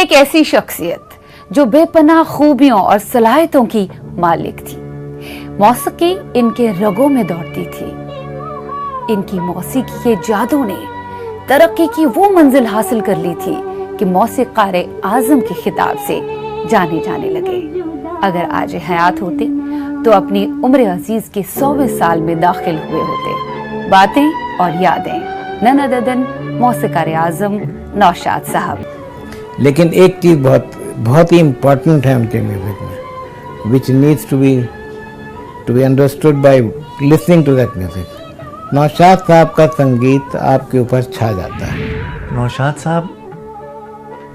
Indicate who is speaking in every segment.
Speaker 1: एक ऐसी शख्सियत जो बेपनाह खूबियों और सलाहियतों की मालिक थी। मौसीकी इनके रगों में दौड़ती थी। इनकी मौसीकी के जादू ने तरक्की की वो मंजिल हासिल कर ली थी कि मौसीक़ार आज़म के खिताब से जाने जाने लगे। अगर आज हयात होते तो अपनी उम्र अजीज के 100वें साल में दाखिल हुए होते। बातें और यादें, नन अदर देन मौसीक़ार आज़म नौशाद साहब।
Speaker 2: लेकिन एक चीज़ बहुत ही इम्पोर्टेंट है उनके म्यूजिक में, which needs to be understood by listening to that music. Naushad साहब का संगीत आपके ऊपर छा जाता है।
Speaker 3: नौशाद साहब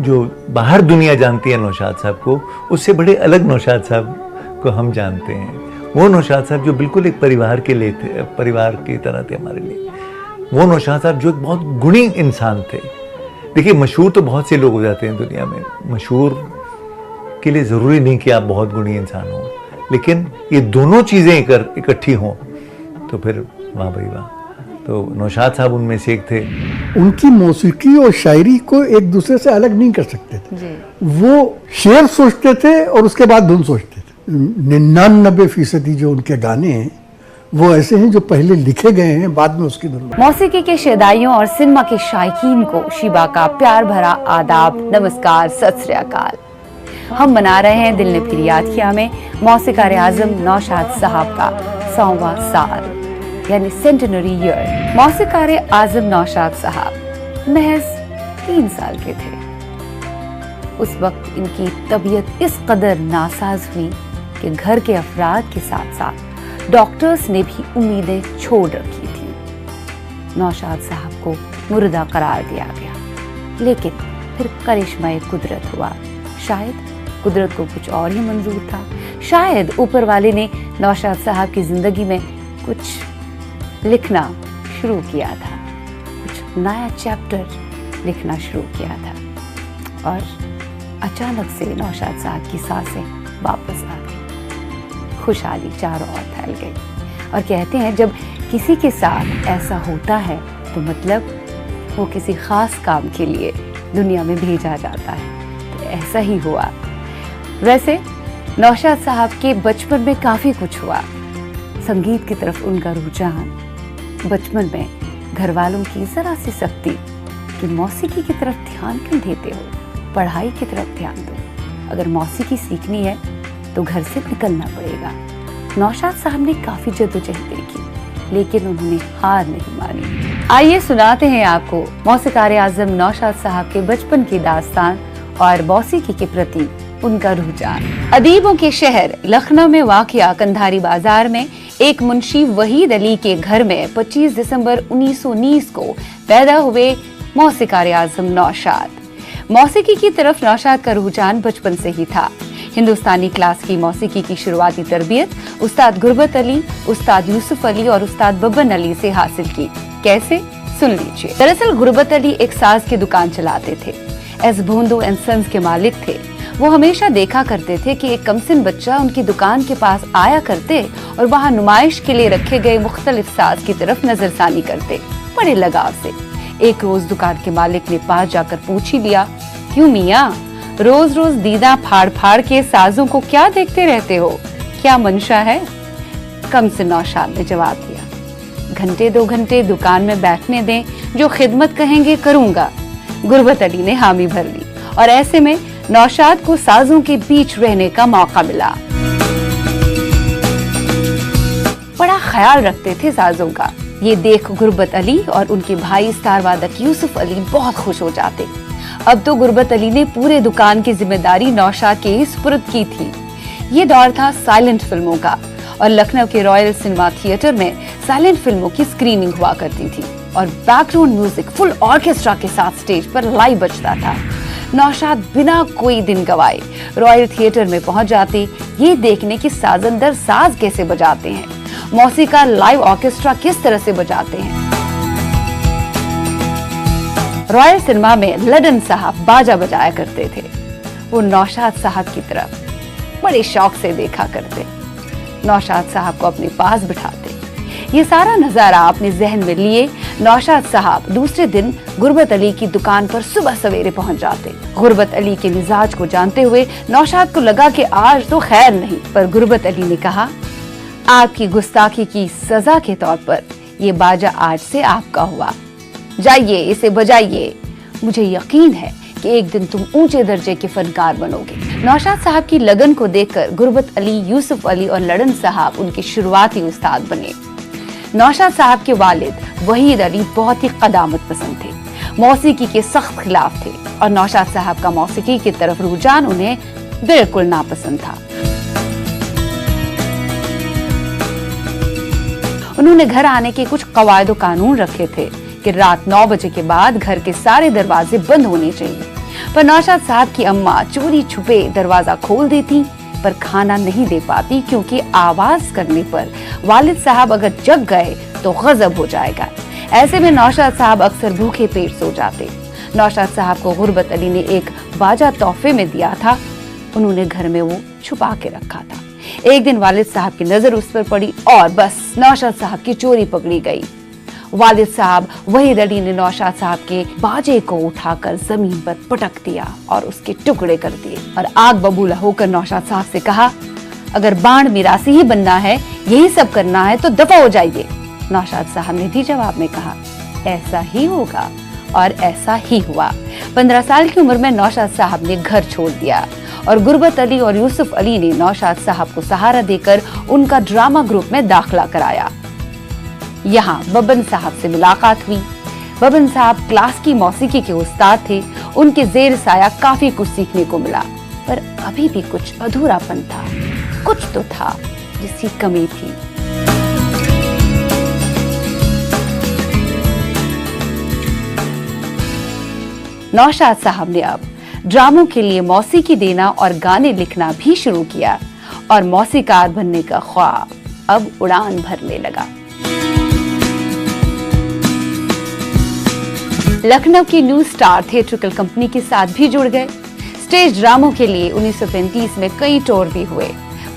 Speaker 3: जो बाहर दुनिया जानती है नौशाद साहब को, उससे बड़े अलग नौशाद साहब को हम जानते हैं। वो नौशाद साहब जो बिल्कुल एक परिवार के लिए थे, परिवार की तरह थे हमारे लिए। वो नौशाद साहब जो एक बहुत गुणी इंसान थे। देखिए, मशहूर तो बहुत से लोग हो जाते हैं दुनिया में, मशहूर के लिए ज़रूरी नहीं कि आप बहुत गुणी इंसान हो, लेकिन ये दोनों चीज़ें इकट्ठी हों तो फिर वाह भाई वाह। तो नौशाद साहब उनमें से एक थे।
Speaker 4: उनकी मौसीकी और शायरी को एक दूसरे से अलग नहीं कर सकते थे। वो शेर सोचते थे और उसके बाद धुन सोचते थे। 99% जो उनके गाने हैं वो ऐसे हैं जो पहले लिखे गए हैं, बाद में उसकी धुन।
Speaker 1: मौसीकी के शेदाइयों और सिनेमा के शायकीन को शिबा का प्यार भरा आदाब, नमस्कार, सत श्री अकाल। हम मना रहे हैं दिल ने फिर याद किया में मौसीक़ार आज़म नौशाद साहब का 100वां साल, यानी सेंटेनरी ईयर। मौसीक़ार आज़म नौशाद साहब महज 3 साल के थे। उस वक्त इनकी तबीयत इस कदर नासाज हुई कि घर के अफराद के साथ साथ डॉक्टर्स ने भी उम्मीदें छोड़ रखी थी। नौशाद साहब को मुर्दा करार दिया गया, लेकिन फिर करिश्मा कुदरत हुआ। शायद कुदरत को कुछ और ही मंजूर था। शायद ऊपर वाले ने नौशाद साहब की जिंदगी में कुछ लिखना शुरू किया था, कुछ नया चैप्टर लिखना शुरू किया था। और अचानक से नौशाद साहब की सांसें वापस आ गई। खुशहाली चारों ओर फैल गई। और कहते हैं जब किसी के साथ ऐसा होता है तो मतलब वो किसी खास काम के लिए दुनिया में भेजा जाता है। तो ऐसा ही हुआ। वैसे नौशाद साहब के बचपन में काफ़ी कुछ हुआ। संगीत की तरफ उनका रुझान, बचपन में घर वालों की ज़रा सी सख्ती कि मौसीकी की तरफ ध्यान क्यों देते हो, पढ़ाई की तरफ ध्यान दो, अगर मौसीकी सीखनी है तो घर से निकलना पड़ेगा। नौशाद साहब ने काफी जद्दोजहद देखी, लेकिन उन्होंने हार नहीं मानी। आइए सुनाते हैं आपको मौसीक़ार आज़म नौशाद साहब के बचपन की दास्तान और मौसीकी के प्रति उनका रुझान। अदीबों के शहर लखनऊ में वाक़िया कंधारी बाजार में एक मुंशी वहीद अली के घर में 25 दिसंबर 1919 को पैदा हुए मौसीक़ार आज़म नौशाद। मौसीकी की तरफ नौशाद का रुझान बचपन से ही था। हिंदुस्तानी क्लासिकी मौसीकी की शुरुआती तरबियत उस्ताद गुरबत अली, उस्ताद यूसुफ अली और उस्ताद बब्बन अली से हासिल की। कैसे? सुन लीजिए। दरअसल गुरबत अली एक साज की दुकान चलाते थे। एस भोंदो एंड सन्स के मालिक थे। वो हमेशा देखा करते थे कि एक कमसिन बच्चा उनकी दुकान के पास आया करते और वहाँ नुमाइश के लिए रखे गए मुख्तलिफ साज की तरफ नजरसानी करते, बड़े लगाव से। एक रोज दुकान के मालिक ने पास जाकर पूछ ही लिया, क्यों मियाँ, रोज रोज दीदा फाड़ फाड़ के साजों को क्या देखते रहते हो, क्या मंशा है? कमसिन नौशाद ने जवाब दिया, घंटे 2 घंटे दुकान में बैठने दें, जो खिदमत कहेंगे करूंगा। गुरबत अली ने हामी भर ली और ऐसे में नौशाद को साजों के बीच रहने का मौका मिला। बड़ा ख्याल रखते थे साजों का। ये देख गुरबत अली और उनके भाई स्टार वादक यूसुफ अली बहुत खुश हो जाते। अब तो गुरबत अली ने पूरे दुकान की जिम्मेदारी नौशाद के ही सुपुर्द की थी। ये दौर था साइलेंट फिल्मों का और लखनऊ के रॉयल सिनेमा थिएटर में साइलेंट फिल्मों की स्क्रीनिंग हुआ करती थी और बैकग्राउंड म्यूजिक फुल ऑर्केस्ट्रा के साथ स्टेज पर लाइव बजता था। नौशाद बिना कोई दिन गवाए रॉयल थिएटर में पहुंच जाते, ये देखने की साजंदर साज कैसे बजाते हैं, मौसीक़ार लाइव ऑर्केस्ट्रा किस तरह से बजाते हैं। रॉयल सिनेमा में लडन साहब बाजा बजाया करते थे। वो नौशाद साहब की तरफ बड़े शौक से देखा करते, नौशाद साहब को अपने पास बिठाते। ये सारा नजारा अपने जहन में लिए नौशाद साहब दूसरे दिन गुरबत अली की दुकान पर सुबह सवेरे पहुंच जाते। गुरबत अली के मिजाज को जानते हुए नौशाद को लगा कि आज तो खैर नहीं, पर गुरबत अली ने कहा, आपकी गुस्ताखी की सजा के तौर पर ये बाजा आज से आपका हुआ, जाइए इसे बजाइए। मुझे यकीन है कि एक दिन तुम ऊंचे दर्जे के फनकार बनोगे। नौशाद साहब की लगन को देखकर गुरबत अली, यूसुफ अली और लड़न साहब उनके शुरुआती उस्ताद बने। नौशाद साहब के वालिद वहीद अली बहुत ही कदामत पसंद थे, मौसीकी के सख्त खिलाफ थे और नौशाद साहब का मौसीकी की तरफ रुझान उन्हें बिल्कुल नापसंद था। उन्होंने घर आने के कुछ कवायद कानून रखे थे कि रात 9 बजे के बाद घर के सारे दरवाजे बंद होने चाहिए, पर नौशाद साहब की अम्मा चोरी छुपे दरवाजा खोल देती, पर खाना नहीं दे पाती क्योंकि आवाज करने पर वालिद साहब अगर जग गए तो गजब हो जाएगा। ऐसे में नौशाद साहब अक्सर भूखे पेट सो जाते। नौशाद साहब को गुरबत अली ने एक बाजा तोहफे में दिया था, उन्होंने घर में वो छुपा के रखा था। एक दिन वालिद साहब की नजर उस पर पड़ी और बस नौशाद साहब की चोरी पकड़ी गई। वालिद साहब वहीद अली ने नौशाद साहब के बाजे को उठाकर जमीन पर पटक दिया और उसके टुकड़े कर दिए और आग बबूला होकर नौशाद साहब से कहा, अगर बाण मिरासी ही बनना है, यही सब करना है तो दफा हो जाइए। नौशाद साहब ने भी जवाब में कहा, ऐसा ही होगा, और ऐसा ही हुआ। 15 साल की उम्र में नौशाद साहब ने घर छोड़ दिया और गुरबत अली और यूसुफ अली ने नौशाद साहब को सहारा देकर उनका ड्रामा ग्रुप में दाखिला कराया। यहाँ बब्बन साहब से मुलाकात हुई। बब्बन साहब क्लास की मौसीकी के उस्ताद थे, उनके जेर साया काफी कुछ सीखने को मिला, पर अभी भी कुछ अधूरापन था, कुछ तो था जिसकी कमी थी। नौशाद साहब ने अब ड्रामों के लिए मौसीकी देना और गाने लिखना भी शुरू किया और मौसीकार बनने का ख्वाब अब उड़ान भरने लगा। लखनऊ की न्यू स्टार थिएट्रिकल कंपनी के साथ भी जुड़ गए। स्टेज ड्रामों के लिए 1935 में कई टूर भी हुए,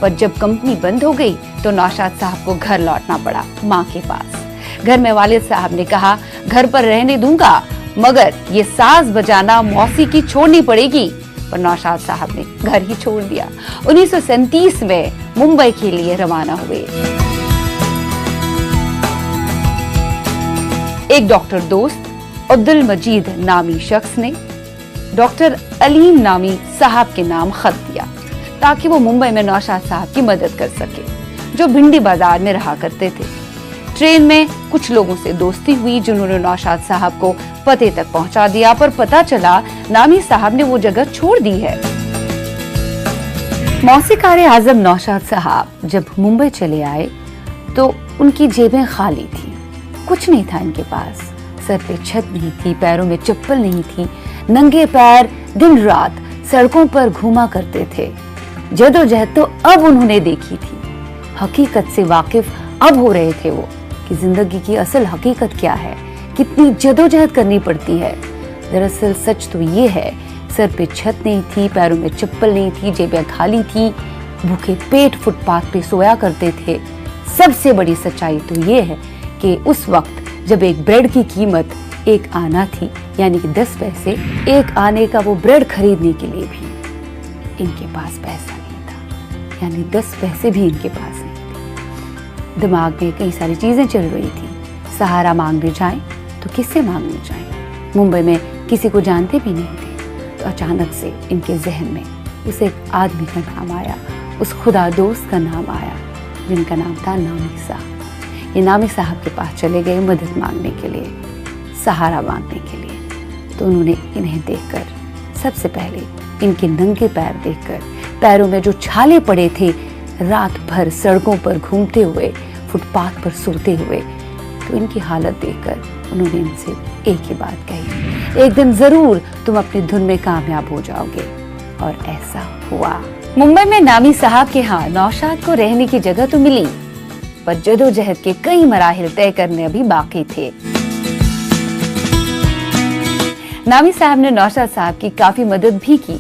Speaker 1: पर जब कंपनी बंद हो गई तो नौशाद साहब को घर लौटना पड़ा, मां के पास। घर में वालिद साहब ने कहा, घर पर रहने दूंगा, मगर ये साज बजाना मौसीकी छोड़नी पड़ेगी, पर नौशाद साहब ने घर ही छोड़ दिया। 1937 में मुंबई के लिए रवाना हुए। एक डॉक्टर दोस्त अब्दुल मजीद नामी शख्स ने डॉक्टर अलीम नामी साहब के नाम खत दिया ताकि वो मुंबई में नौशाद साहब की मदद कर सके, जो भिंडी बाजार में रहा करते थे। ट्रेन में कुछ लोगों से दोस्ती हुई जिन्होंने नौशाद साहब को पते तक पहुंचा दिया, पर पता चला नामी साहब ने वो जगह छोड़ दी है। मौसीकार आजम नौशाद साहब जब मुंबई चले आए तो उनकी जेबें खाली थी, कुछ नहीं था इनके पास। सर पे छत नहीं थी, पैरों में चप्पल नहीं थी, नंगे पैर दिन रात सड़कों पर घूमा करते थे। जदोजहद तो अब उन्होंने देखी थी, हकीकत से वाकिफ अब हो रहे थे वो कि जिंदगी की असल हकीकत क्या है, कितनी जदोजहद करनी पड़ती है। दरअसल सच तो ये है, सर पे छत नहीं थी, पैरों में चप्पल नहीं थी, जेबें खाली थी, भूखे पेट फुटपाथ पे सोया करते थे। सबसे बड़ी सच्चाई तो ये है कि उस वक्त जब एक ब्रेड की कीमत 1 आना थी, यानी कि 10 पैसे, 1 आने का वो ब्रेड खरीदने के लिए भी इनके पास पैसा नहीं था, यानी 10 पैसे भी इनके पास नहीं थे। दिमाग में कई सारी चीजें चल रही थी। सहारा मांगने जाएं तो किससे मांगने जाएं? मुंबई में किसी को जानते भी नहीं थे। तो अचानक से इनके जहन में उस एक आदमी का नाम आया, उस खुदा दोस्त का नाम आया, जिनका नाम था नामी साहब। ये नामी साहब के पास चले गए मदद मांगने के लिए, सहारा मांगने के लिए। तो उन्होंने इन्हें देखकर, सबसे पहले इनके नंगे पैर देखकर, पैरों में जो छाले पड़े थे, रात भर सड़कों पर घूमते हुए, फुटपाथ पर सोते हुए, तो इनकी हालत देखकर उन्होंने इनसे एक ही बात कही, एक दिन जरूर तुम अपनी धुन में कामयाब हो जाओगे। और ऐसा हुआ। मुंबई में नामी साहब के यहाँ नौशाद को रहने की जगह तो मिली, पर जदोजहद के कई मराहिल तय करने अभी बाकी थे। नामी साहब ने नौशाद साहब की काफी मदद भी की।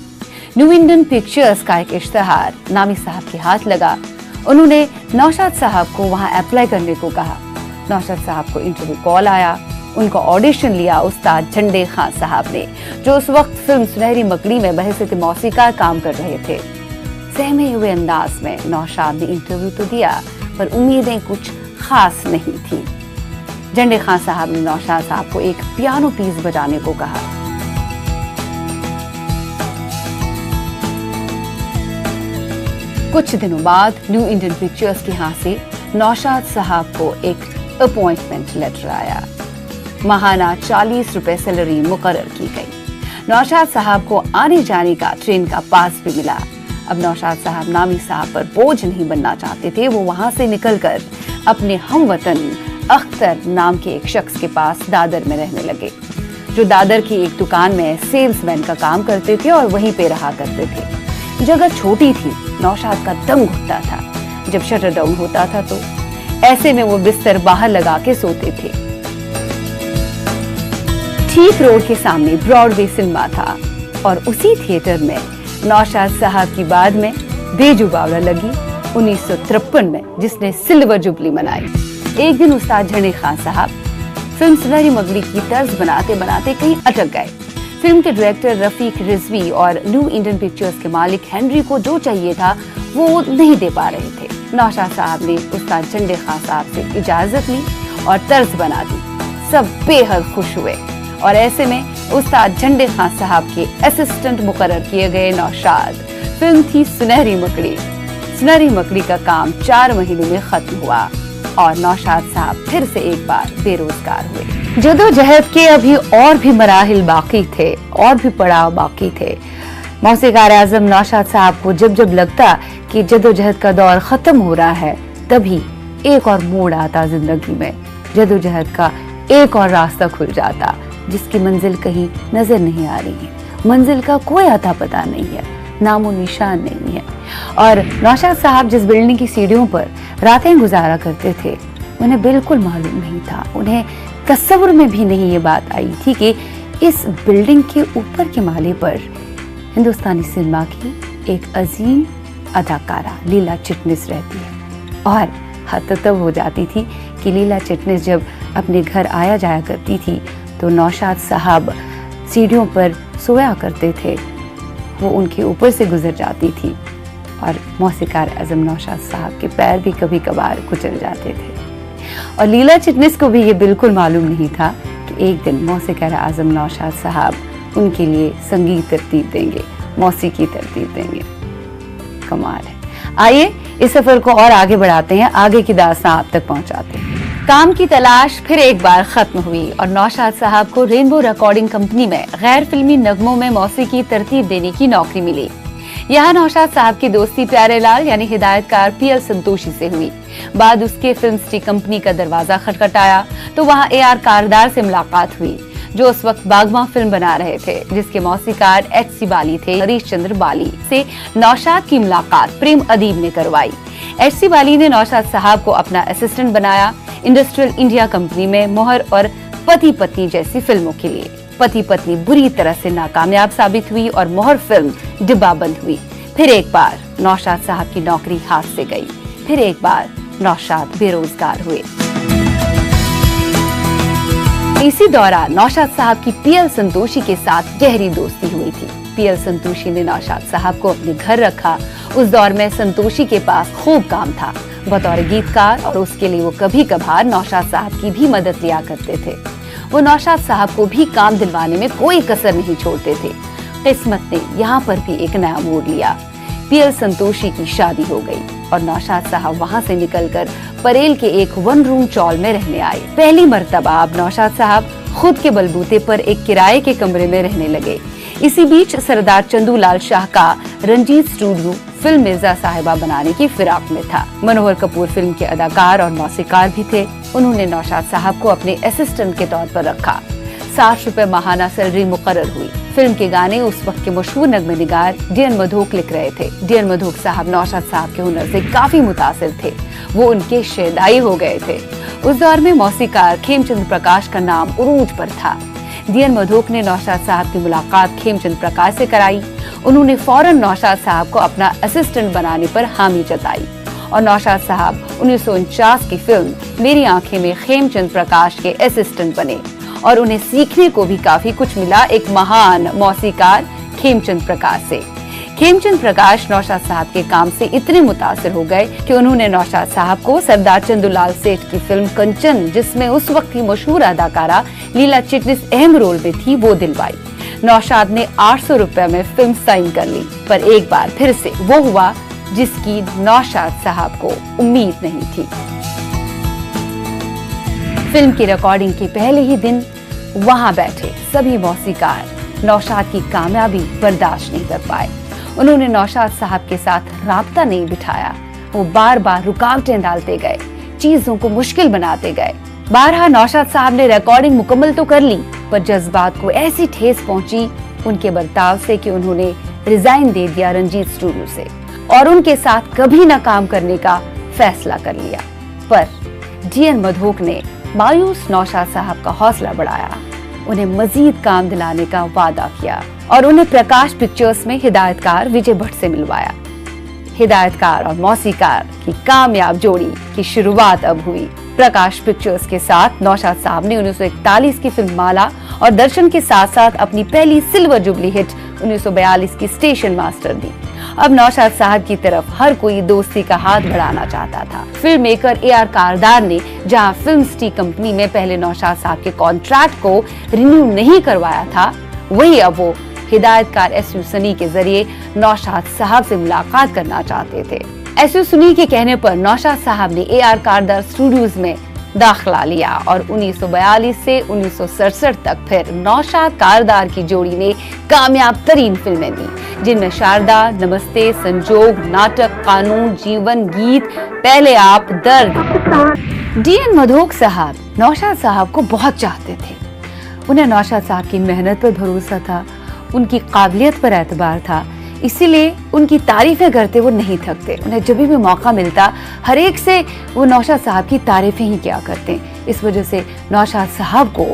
Speaker 1: न्यू इंडियन पिक्चर्स का एक इश्तहार नामी साहब के हाथ लगा। उन्होंने नौशाद साहब को वहां अप्लाई करने को कहा। नौशाद साहब को इंटरव्यू कॉल आया, उनका ऑडिशन लिया उस्ताद झंडे खान साहब ने, जो उस वक्त फिल्म सुनहरी मकड़ी में बहैसियत मौसीकार काम कर रहे थे। सहमे हुए अंदाज में नौशाद ने इंटरव्यू तो दिया, पर उम्मीदें कुछ खास नहीं थी। झंडे खान साहब ने नौशाद साहब को एक पियानो पीस बजाने को कहा। कुछ दिनों बाद न्यू इंडियन पिक्चर्स के यहाँ से नौशाद साहब को एक अपॉइंटमेंट लेटर आया। माहाना 40 रुपए सैलरी मुकर्रर की गई। नौशाद साहब को आने जाने का ट्रेन का पास भी मिला। अब नौशाद साहब नामी साहब पर बोझ नहीं बनना चाहते थे। वो वहां से निकलकर अपने हमवतन अख्तर नाम के एक शख्स के पास दादर में रहने लगे, जो दादर की एक दुकान में सेल्समैन का काम करते थे और वहीं पे रहा करते थे। जगह छोटी थी, नौशाद का दम घुटता था जब शटर डाउन होता था, तो ऐसे में वो बिस्तर बाहर लगा के सोते थे। ठीक रोड के सामने ब्रॉडवे सिनेमा था और उसी थिएटर में नौशाद साहब की बाद में बेजुबावला लगी 1953 में, जिसने सिल्वर जुबली मनाई। एक दिन उस्ताद झंडे खान साहब फिल्म सुनहरी मकड़ी की तर्ज बनाते बनाते कहीं अटक गए। फिल्म के डायरेक्टर रफीक रिजवी और न्यू इंडियन पिक्चर्स के मालिक हेनरी को जो चाहिए था वो नहीं दे पा रहे थे। नौशाद साहब ने उस्ताद झंडे खान साहब से इजाजत ली और तर्ज बना दी। सब बेहद खुश हुए और ऐसे में उस्ताद झंडे खान साहब के असिस्टेंट मुकर्रर किए गए नौशाद। फिल्म थी सुनहरी मकड़ी। सुनहरी मकड़ी का काम 4 महीनों में खत्म हुआ और नौशाद साहब फिर से एक बार बेरोजगार हुए। जदोजहद के अभी और भी मराहिल बाकी थे, और भी पड़ाव बाकी थे। मौसीकार आजम नौशाद साहब को जब जब लगता कि जदोजहद का दौर खत्म हो रहा है, तभी एक और मोड़ आता जिंदगी में। जदोजहद का एक और रास्ता खुल जाता, जिसकी मंजिल कहीं नजर नहीं आ रही है। मंजिल का कोई अता पता नहीं है, नामो निशान नहीं है। और नौशाद साहब जिस बिल्डिंग की सीढ़ियों पर रातें गुजारा करते थे, उन्हें बिल्कुल मालूम नहीं था, उन्हें तस्वुर में भी नहीं ये बात आई थी कि इस बिल्डिंग के ऊपर के माले पर हिंदुस्तानी सिनेमा की एक अजीम अदाकारा लीला चिटनिस रहती है। और हद तब हो जाती थी कि लीला चिटनिस जब अपने घर आया जाया करती थी तो नौशाद साहब सीढ़ियों पर सोया करते थे, वो उनके ऊपर से गुजर जाती थी और मौसीकार आजम नौशाद साहब के पैर भी कभी कभार कुचल जाते थे। और लीला चिटनिस को भी ये बिल्कुल मालूम नहीं था कि एक दिन मौसीकार आजम नौशाद साहब उनके लिए संगीत तरतीब देंगे, मौसीकी तरतीब देंगे। कमाल है। आइए इस सफर को और आगे बढ़ाते हैं, आगे की दास्तां आप तक पहुंचाते हैं। काम की तलाश फिर एक बार खत्म हुई और नौशाद साहब को रेनबो रिकॉर्डिंग कंपनी में गैर फिल्मी नगमों में मौसीकी तरतीब देने की नौकरी मिली। यहाँ नौशाद साहब की दोस्ती प्यारे लाल यानी हिदायतकार पीएल संतोषी से हुई। बाद उसके फिल्म सिटी कंपनी का दरवाजा खटखटाया तो वहाँ AR कारदार से मुलाकात हुई, जो उस वक्त बागबां फिल्म बना रहे थे, जिसके मौसीकार HC बाली थे। हरीश चंद्र बाली से नौशाद की मुलाकात प्रेम अदीब ने करवाई। HC बाली ने नौशाद साहब को अपना असिस्टेंट बनाया इंडस्ट्रियल इंडिया कंपनी में मोहर और पति पत्नी जैसी फिल्मों के लिए। पति पत्नी बुरी तरह से नाकामयाब साबित हुई और मोहर फिल्म डिब्बाबंद हुई। फिर एक बार नौशाद साहब की नौकरी हाथ से गई। फिर एक बार नौशाद बेरोजगार हुए। इसी दौरान नौशाद साहब की पीएल संतोषी के साथ गहरी दोस्ती हुई थी। पीएल संतोषी ने नौशाद साहब को अपने घर रखा। उस दौर में संतोषी के पास खूब काम था बतौर गीतकार और उसके लिए वो कभी कभार नौशाद साहब की भी मदद लिया करते थे। वो नौशाद साहब को भी काम दिलवाने में कोई कसर नहीं छोड़ते थे। किस्मत ने यहाँ पर भी एक नया मोड़ लिया। पीएल संतोषी की शादी हो गई और नौशाद साहब वहाँ से निकलकर परेल के एक 1 रूम चॉल में रहने आए। पहली मर्तबा अब नौशाद साहब खुद के बलबूते पर एक किराए के कमरे में रहने लगे। इसी बीच सरदार चंदूलाल शाह का रंजीत स्टूडियो फिल्म मिर्जा साहिबा बनाने की फिराक में था। मनोहर कपूर फिल्म के अदाकार और मौसीकार भी थे। उन्होंने नौशाद साहब को अपने असिस्टेंट के तौर पर रखा। 60 रुपए माहाना सैलरी मुकर्रर हुई। फिल्म के गाने उस वक्त के मशहूर नगमे निगार DN मधोक लिख रहे थे। DN मधोक साहब नौशाद साहब के हुनर से काफी मुतासिर थे। वो उनके शेदाई हो गए थे। उस दौर में मौसीकार खेमचंद प्रकाश का नाम उरूज पर था। DN मधोक ने नौशाद साहब की मुलाकात खेमचंद प्रकाश से कराई। उन्होंने फौरन नौशाद साहब को अपना असिस्टेंट बनाने पर हामी जताई और नौशाद साहब 1949 की फिल्म मेरी आंखें में खेमचंद प्रकाश के असिस्टेंट बने और उन्हें सीखने को भी काफी कुछ मिला एक महान मौसीकार खेमचंद प्रकाश से। खेमचंद प्रकाश नौशाद साहब के काम से इतने मुतासिर हो गए कि उन्होंने नौशाद साहब को सरदार चंदूलाल सेठ की फिल्म कंचन, जिसमें उस वक्त की मशहूर अदाकारा लीला चिटनिस अहम रोल में थी, वो दिलवाई। नौशाद ने 800 रुपए में फिल्म साइन कर ली, पर एक बार फिर से वो हुआ जिसकी नौशाद साहब को उम्मीद नहीं थी। फिल्म की रिकॉर्डिंग के पहले ही दिन वहां बैठे सभी मौसीकार नौशाद की कामयाबी बर्दाश्त नहीं कर पाए। उन्होंने नौशाद साहब के साथ राब्ता नहीं बिठाया। वो बार बार रुकावटें डालते गए, चीजों को मुश्किल बनाते गए। बारहा नौशाद साहब ने रिकॉर्डिंग मुकम्मल तो कर ली, पर जज्बात को ऐसी ठेस पहुंची उनके बर्ताव से कि उन्होंने रिजाइन दे दिया रंजीत स्टूडियो से और उनके साथ कभी न काम करने का फैसला कर लिया। पर DN मधोक ने मायूस नौशाद साहब का हौसला बढ़ाया, उन्हें मजीद काम दिलाने का वादा किया और उन्हें प्रकाश पिक्चर्स में हिदायतकार विजय भट्ट से मिलवाया। हिदायतकार और मौसीकार की कामयाब जोड़ी की शुरुआत अब हुई। प्रकाश पिक्चर्स के साथ नौशाद साहब ने 1941 की फिल्म माला और दर्शन के साथ साथ अपनी पहली सिल्वर जुबली हिट 1942 की स्टेशन मास्टर दी। अब नौशाद साहब की तरफ हर कोई दोस्ती का हाथ बढ़ाना चाहता था। फिल्म मेकर AR कारदार ने जहां फिल्म सिटी कंपनी में पहले नौशाद साहब के कॉन्ट्रैक्ट को रिन्यू नहीं करवाया था, वहीं अब वो हिदायतकार SU सनी के जरिए नौशाद साहब से मुलाकात करना चाहते थे। SU सनी के कहने पर नौशाद साहब ने AR कारदार स्टूडियोज में दाखिला लिया और 1942 से 1967 तक फिर नौशाद कारदार की जोड़ी ने कामयाब तरीन फिल्में दी, जिनमें शारदा, नमस्ते, संजोग, नाटक, कानून, जीवन, गीत, पहले आप, दर्द। DN मधोक साहब नौशाद साहब को बहुत चाहते थे। उन्हें नौशाद साहब की मेहनत पर भरोसा था, उनकी काबिलियत पर एतबार था, इसीलिए उनकी तारीफें करते वो नहीं थकते। उन्हें जब भी मौका मिलता हर एक से वो नौशाद साहब की तारीफें ही किया करते। इस वजह से नौशाद साहब को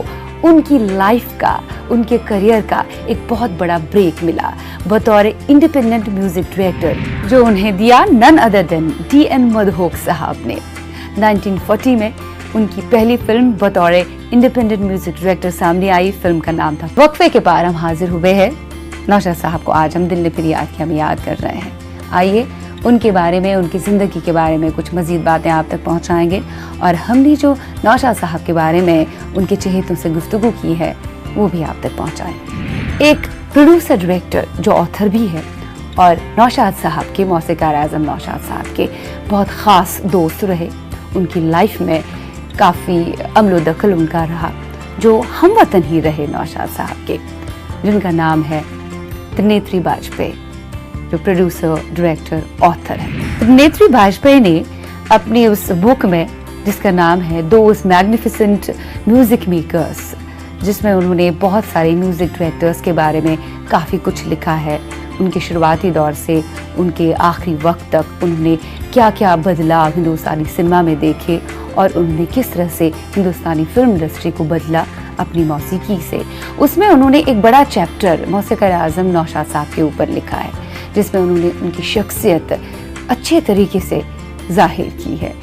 Speaker 1: उनकी लाइफ का, उनके करियर का एक बहुत बड़ा ब्रेक मिला बतौर इंडिपेंडेंट म्यूजिक डायरेक्टर, जो उन्हें दिया none other than DN Madhok साहब ने। 1940 में उनकी पहली फिल्म बतौर इंडिपेंडेंट म्यूजिक डायरेक्टर सामने आई। फिल्म का नाम था वक्फे के पार। हम हाजिर हुए हैं नौशाद साहब को आज हम दिल ने फिर याद किया में याद कर रहे हैं। आइए उनके बारे में, उनकी ज़िंदगी के बारे में कुछ मज़ीद बातें आप तक पहुंचाएंगे और हमने जो नौशाद साहब के बारे में उनके चहेतों से गुफ्तगू की है वो भी आप तक पहुंचाएं। एक प्रोड्यूसर डायरेक्टर जो ऑथर भी है और नौशाद साहब के, मौसीकार आज़म नौशाद साहब के बहुत ख़ास दोस्त रहे। उनकी लाइफ में काफ़ी अमलो दखल उनका रहा, जो हमवतन ही रहे नौशाद साहब के, जिनका नाम है त्रिनेत्री बाजपेयी, जो प्रोड्यूसर, डायरेक्टर, ऑथर है। त्रिनेत्री बाजपेयी ने अपनी उस बुक में, जिसका नाम है दोज मैग्निफिसेंट म्यूजिक मेकर्स, जिसमें उन्होंने बहुत सारे म्यूजिक डायरेक्टर्स के बारे में काफ़ी कुछ लिखा है। उनके शुरुआती दौर से उनके आखिरी वक्त तक उन्होंने क्या क्या बदलाव हिंदुस्तानी सिनेमा में देखे और उन्होंने किस तरह से हिंदुस्तानी फिल्म इंडस्ट्री को बदला अपनी मौसीकी से। उसमें उन्होंने एक बड़ा चैप्टर मौसीकार आज़म नौशाद साहब के ऊपर लिखा है, जिसमें उन्होंने उनकी शख्सियत अच्छे तरीके से जाहिर की है।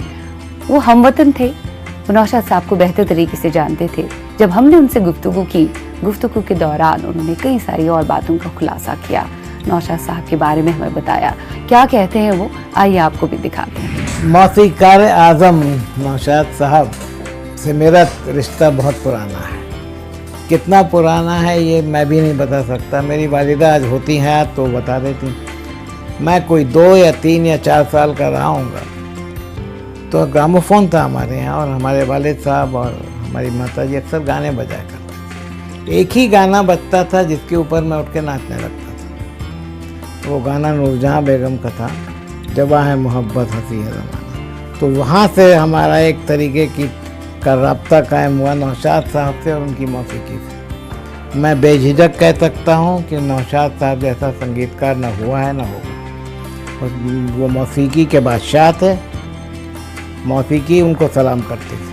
Speaker 1: वो हमवतन थे, वो नौशाद साहब को बेहतर तरीके से जानते थे। जब हमने उनसे गुफ्तगू की, गुफ्तगू के दौरान उन्होंने कई सारी और बातों का खुलासा किया, नौशाद साहब के बारे में हमें बताया। क्या कहते हैं वो, आइए आपको भी दिखाते हैं।
Speaker 2: मौसीकार आज़म नौशाद साहब से मेरा रिश्ता बहुत पुराना है। कितना पुराना है ये मैं भी नहीं बता सकता। मेरी वालिदा आज होती हैं तो बता देती। मैं कोई 2 या 3 या 4 साल का रहा हूँगा, तो ग्रामोफोन था हमारे यहाँ और हमारे वालिद साहब और हमारी माता जी अक्सर गाने बजाया करते थे। एक ही गाना बजता था जिसके ऊपर मैं उठ के नाचने लगता था। वो गाना नूरजहाँ बेगम का था, जवा है मोहब्बत हंसी है ज़माना। तो वहाँ से हमारा एक तरीके की का राब्ता कायम हुआ नौशाद साहब से और उनकी मौसीकी से। मैं बेझिझक कह सकता हूँ कि नौशाद साहब जैसा संगीतकार न हुआ है न होगा। और वो मौसीकी के बादशाह थे, मौसीकी उनको सलाम करते थे।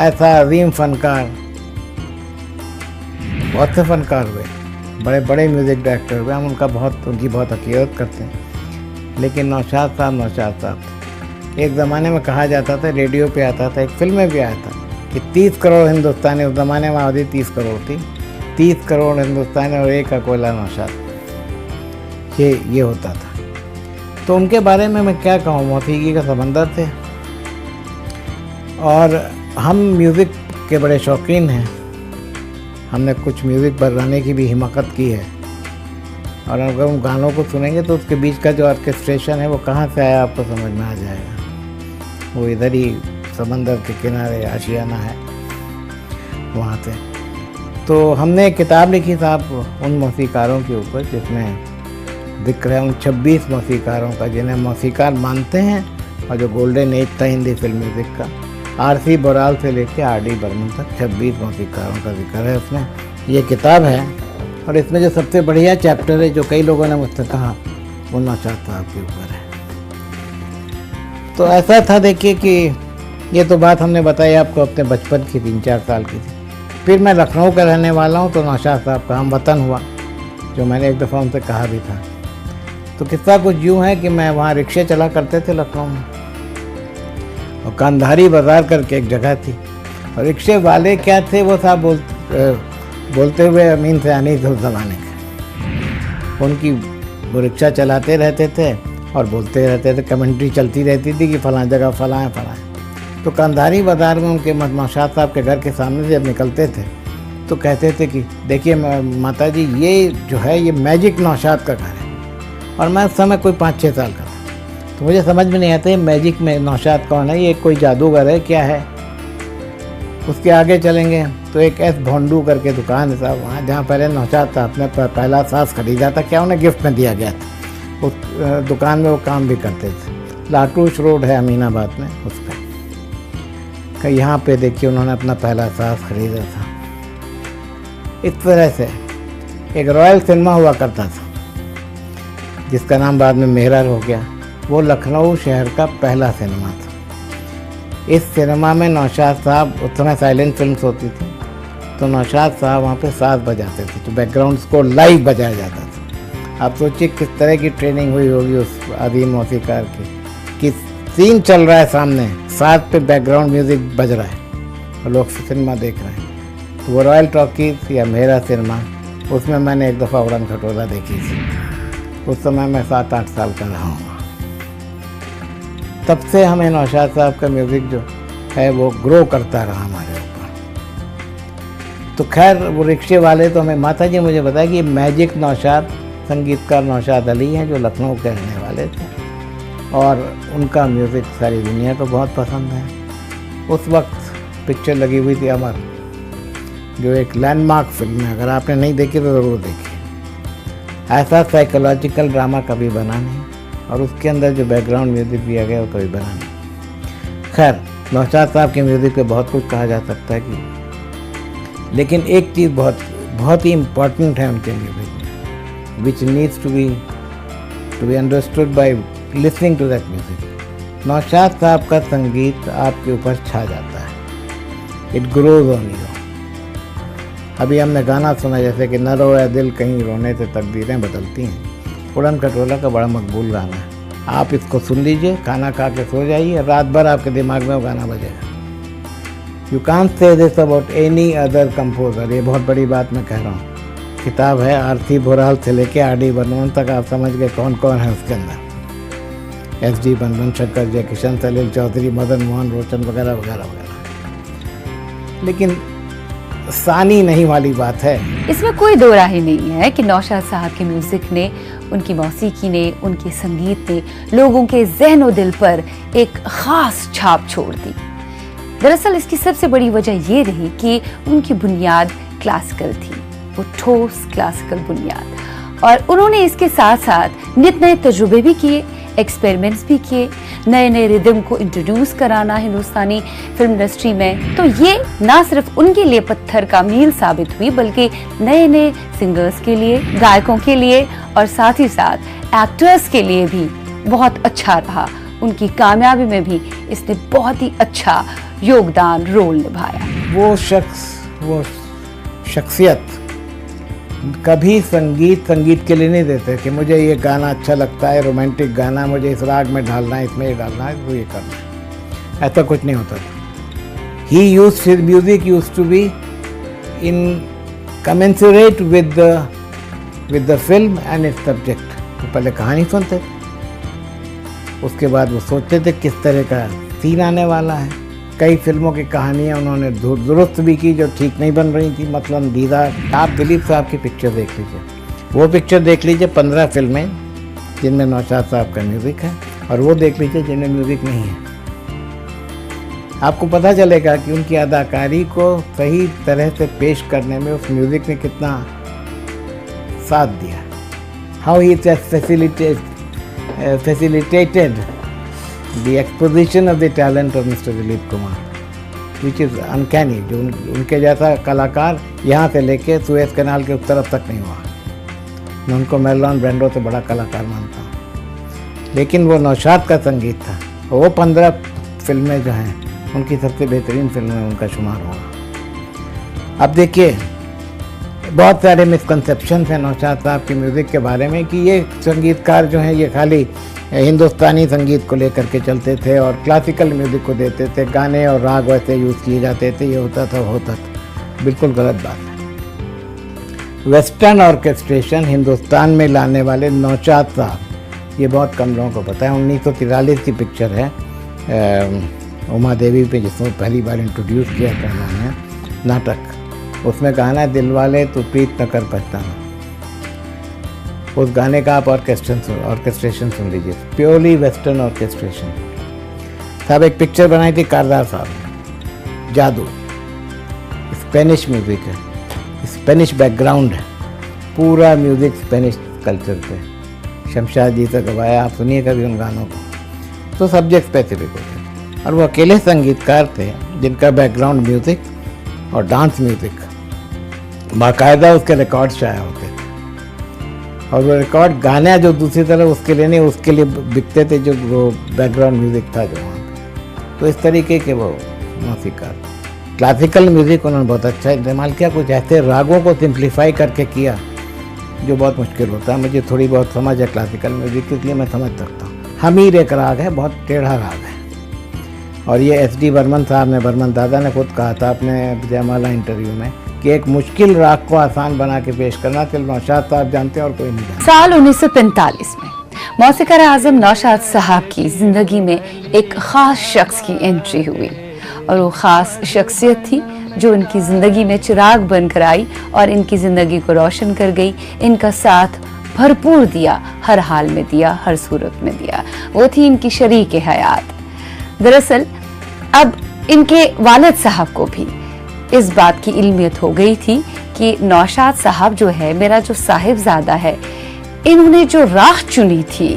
Speaker 2: ऐसा अजीम फनकार, बहुत से फनकार हुए, बड़े बड़े म्यूज़िक डायरेक्टर हुए, हम उनकी बहुत अकीदत करते हैं। लेकिन नौशाद साहब एक ज़माने में कहा जाता था, रेडियो पे आता था, एक फिल्म में भी आया था कि 30 करोड़ हिंदुस्तानी, उस ज़माने में आबादी 30 करोड़ थी, 30 करोड़ हिंदुस्तानी और एक अकोला नौशाद, ये होता था। तो उनके बारे में मैं क्या कहूँ, मौसीकी का समंदर थे। और हम म्यूज़िक के बड़े शौकीन हैं, हमने कुछ म्यूज़िक बनाने की भी हिम्मत की है। और अगर उन गानों को सुनेंगे तो उसके बीच का जो ऑर्केस्ट्रेशन है वो कहाँ से आया आपको समझ में आ जाएगा। वो इधर ही समंदर के किनारे आशियाना है, वहाँ से। तो हमने एक किताब लिखी साहब उन मौसीकारों के ऊपर, जिसमें जिक्र है उन 26 मौसीकारों का जिन्हें मौसीकार मानते हैं, और जो गोल्डन एज था हिंदी फिल्म म्यूज़िक का, आर.सी. बोराल से लेकर आर.डी. बर्मन तक 26 मौसीकारों का जिक्र है उसमें। ये किताब है, और इसमें जो सबसे बढ़िया चैप्टर है, जो कई लोगों ने मुझसे कहा, वो नौशाद साहब के ऊपर है। तो ऐसा था, देखिए कि ये तो बात हमने बताई आपको अपने बचपन की, 3-4 साल की थी। फिर मैं लखनऊ का रहने वाला हूँ, तो नौशाद साहब का हम वतन हुआ, जो मैंने एक दफ़ा उनसे कहा भी था। तो किस्सा कुछ यूँ है कि मैं वहाँ रिक्शे चला करते थे लखनऊ में, और कांधारी बाज़ार करके एक जगह थी, और रिक्शे वाले क्या थे वो साहब बोलते हुए अमीन सयानी थे उस ज़माने के। उनकी वो रिक्शा चलाते रहते थे और बोलते रहते थे, कमेंट्री चलती रहती थी कि फ़लाँ जगह फ़लाँ है फ़लाँ है। तो कांधारी बाज़ार में उनके नौशाद साहब के घर के सामने से जब निकलते थे तो कहते थे कि देखिए माता जी, ये जो है ये मैजिक नौशाद का घर है। और मैं उस समय कोई 5-6 साल का था, तो मुझे समझ में नहीं आता ये मैजिक में नौशाद कौन है, ये कोई जादूगर है क्या है। उसके आगे चलेंगे तो एक एस भोंडू करके दुकान है साहब वहाँ, जहाँ पहले नौशाद साहब ने पहला सांस खरीदा था, क्या उन्हें गिफ्ट में दिया गया था। उस दुकान में वो काम भी करते थे, लाटूश रोड है अमीनाबाद में, उस पर यहाँ पे देखिए उन्होंने अपना पहला सांस खरीदा था। इस तरह से एक रॉयल सिनेमा हुआ करता था, जिसका नाम बाद में मेहर हो गया। वो लखनऊ शहर का पहला सिनेमा था। इस सिनेमा में नौशाद साहब, उस समय साइलेंट फिल्म्स होती थी, तो नौशाद साहब वहाँ पे साज बजाते थे, तो बैकग्राउंड स्कोर लाइव बजाया जाता था। आप सोचिए किस तरह की ट्रेनिंग हुई होगी उस आदि मौसीकार की, कि सीन चल रहा है सामने, साथ पे बैकग्राउंड म्यूज़िक बज रहा है और लोग सिनेमा देख रहे हैं। तो वो रॉयल टॉकीज या मेरा सिनेमा, उसमें मैंने एक दफ़ा उड़न खटोला देखी थी। उस समय मैं 7-8 साल का रहा हूँ। तब से हमें नौशाद साहब का म्यूज़िक जो है वो ग्रो करता रहा हमारे ऊपर। तो खैर वो रिक्शे वाले तो हमें, माता जी मुझे बताया कि ये मैजिक नौशाद संगीतकार नौशाद अली हैं, जो लखनऊ के रहने वाले थे, और उनका म्यूज़िक सारी दुनिया को बहुत पसंद है। उस वक्त पिक्चर लगी हुई थी अमर, जो एक लैंडमार्क फिल्म है, अगर आपने नहीं देखी तो ज़रूर देखिए। ऐसा साइकोलॉजिकल ड्रामा कभी बना नहीं, और उसके अंदर जो बैकग्राउंड म्यूज़िक दिया गया वो कभी बना नहीं। खैर नौशाद साहब के म्यूज़िक पे बहुत कुछ कहा जा सकता है कि, लेकिन एक चीज़ बहुत ही इम्पॉर्टेंट है उनके म्यूज़िक में, which needs to be understood by listening to that music. Naushad साहब का संगीत आपके ऊपर छा जाता है, इट ग्रोज ऑन यू। अभी हमने गाना सुना जैसे कि न रोए दिल कहीं रोने से तकदीरें बदलती हैं, उड़न खटोला का बड़ा मकबूल गाना है। आप इसको सुन लीजिए, खाना खा के सो जाइए, रात भर आपके दिमाग में वो गाना बजेगा। You can't say this about any other composer. ये बहुत बड़ी बात मैं कह रहा हूँ। किताब है आर.सी. बोराल से लेके आर.डी. बर्मन तक, आप समझ गए कौन कौन है उसके अंदर। एस.डी. बर्मन, शंकर जयकिशन, सलील चौधरी, मदन मोहन, रोशन वगैरह वगैरह वगैरह। लेकिन सानी नहीं वाली बात है,
Speaker 1: इसमें कोई दो राय नहीं है कि नौशाद साहब के म्यूजिक ने, उनकी मौसीकी ने, उनके संगीत ने लोगों के ज़हन और दिल पर एक खास छाप छोड़ दी। दरअसल इसकी सबसे बड़ी वजह ये रही कि उनकी बुनियाद क्लासिकल थी, वो ठोस क्लासिकल बुनियाद, और उन्होंने इसके साथ साथ नित नए तजुर्बे भी किए, एक्सपेरिमेंट्स भी किए, नए नए रिदम को इंट्रोड्यूस कराना हिंदुस्तानी फिल्म इंडस्ट्री में। तो ये ना सिर्फ उनके लिए पत्थर का मील साबित हुई, बल्कि नए नए सिंगर्स के लिए, गायकों के लिए और साथ ही साथ एक्टर्स के लिए भी बहुत अच्छा रहा। उनकी कामयाबी में भी इसने बहुत ही अच्छा योगदान, रोल निभाया।
Speaker 2: वो शख्स, वो शख्सियत कभी संगीत के लिए नहीं देते कि मुझे ये गाना अच्छा लगता है, रोमांटिक गाना, मुझे इस राग में ढालना है, इसमें ये डालना है, तो ये करना है। ऐसा कुछ नहीं होता था। He used his music used to be in commensurate with the film and its subject. तो पहले कहानी सुनते थे, उसके बाद वो सोचते थे किस तरह का सीन आने वाला है। कई फिल्मों की कहानियाँ उन्होंने दुरुस्त भी की जो ठीक नहीं बन रही थी। मतलब दीदार, आप दिलीप साहब की पिक्चर देख लीजिए, वो पिक्चर देख लीजिए, 15 फिल्में जिनमें नौशाद साहब का म्यूज़िक है, और वो देख लीजिए जिनमें म्यूज़िक नहीं है। आपको पता चलेगा कि उनकी अदाकारी को सही तरह से पेश करने में उस म्यूज़िक ने कितना साथ दिया। How he facilitated the exposition of the talent of Mr. Dilip Kumar, which is uncanny। जो उनके जैसा कलाकार यहाँ से लेके सुएज कैनाल के उस तरफ तक नहीं हुआ। मैं उनको मेरलॉन ब्रांडो से बड़ा कलाकार मानता हूँ, लेकिन वो नौशाद का संगीत था। वो 15 फिल्में जो हैं उनकी सबसे बेहतरीन फिल्म में उनका शुमार होगा। अब देखिए, बहुत सारे मिसकंसेप्शन हैं नौशाद साहब के म्यूज़िक के बारे में कि ये संगीतकार जो हैं ये खाली हिंदुस्तानी संगीत को लेकर के चलते थे और क्लासिकल म्यूज़िक को देते थे, गाने और राग वैसे यूज़ किए जाते थे, ये होता था। बिल्कुल गलत बात है। वेस्टर्न ऑर्केस्ट्रेशन हिंदुस्तान में लाने वाले नौशाद साहब, ये बहुत कम लोगों को पता है। 1943 की पिक्चर है उमा देवी पे, जिसमें पहली बार इंट्रोड्यूस किया था उन्होंने नाटक। उसमें गाना है दिलवाले तू प्रीत न कर पछताना। उस गाने का आप ऑर्केस्ट्रेशन सुन लीजिए, प्योरली वेस्टर्न ऑर्केस्ट्रेशन। साहब एक पिक्चर बनाई थी कारदार साहब, जादू। स्पेनिश म्यूज़िक है, स्पेनिश बैकग्राउंड है, पूरा म्यूज़िक स्पेनिश कल्चर पे शमशाद जी से गवाया। आप सुनिए कभी उन गानों को, तो सब्जेक्ट स्पेसिफिक होते हैं। और वो अकेले संगीतकार थे जिनका बैकग्राउंड म्यूज़िक और डांस म्यूज़िक, बाकायदा उसके रिकॉर्ड शाया होते थे। और वो रिकॉर्ड गाने जो दूसरी तरफ उसके लिए नहीं, उसके लिए बिकते थे, जो वो बैकग्राउंड म्यूज़िक था जो वहाँ पे। तो इस तरीके के वो मौसीकार। क्लासिकल म्यूज़िक उन्होंने बहुत अच्छा इस्तेमाल किया, कुछ ऐसे रागों को सिंप्लीफाई करके किया जो बहुत मुश्किल होता है। मुझे थोड़ी बहुत समझ है क्लासिकल म्यूज़िक की, इसलिए मैं समझ सकता हूँ। हमीर एक राग है, बहुत टेढ़ा राग है, और ये एस.डी. बर्मन साहब ने, बर्मन दादा ने खुद कहा था अपने जयमाला इंटरव्यू में कि एक मुश्किल राग को आसान बना के पेश करना सिर्फ नौशाद साहब जानते हैं और कोई नहीं जानता।
Speaker 1: साल 1945 में मौसीकार आजम नौशाद साहब की जिंदगी में एक खास शख्स की एंट्री हुई, और वो खास शख्सियत थी जो इनकी जिंदगी में चिराग बनकर आई और इनकी जिंदगी को रोशन कर गई। इनका साथ भरपूर दिया, हर हाल में दिया, हर सूरत में दिया। वो थी इनकी शरीक हयात। दरअसल अब इनके वालिद साहब को भी इस बात की इल्मियत हो गई थी कि नौशाद साहब जो है, मेरा जो साहिबजादा है, इन्होंने जो राह चुनी थी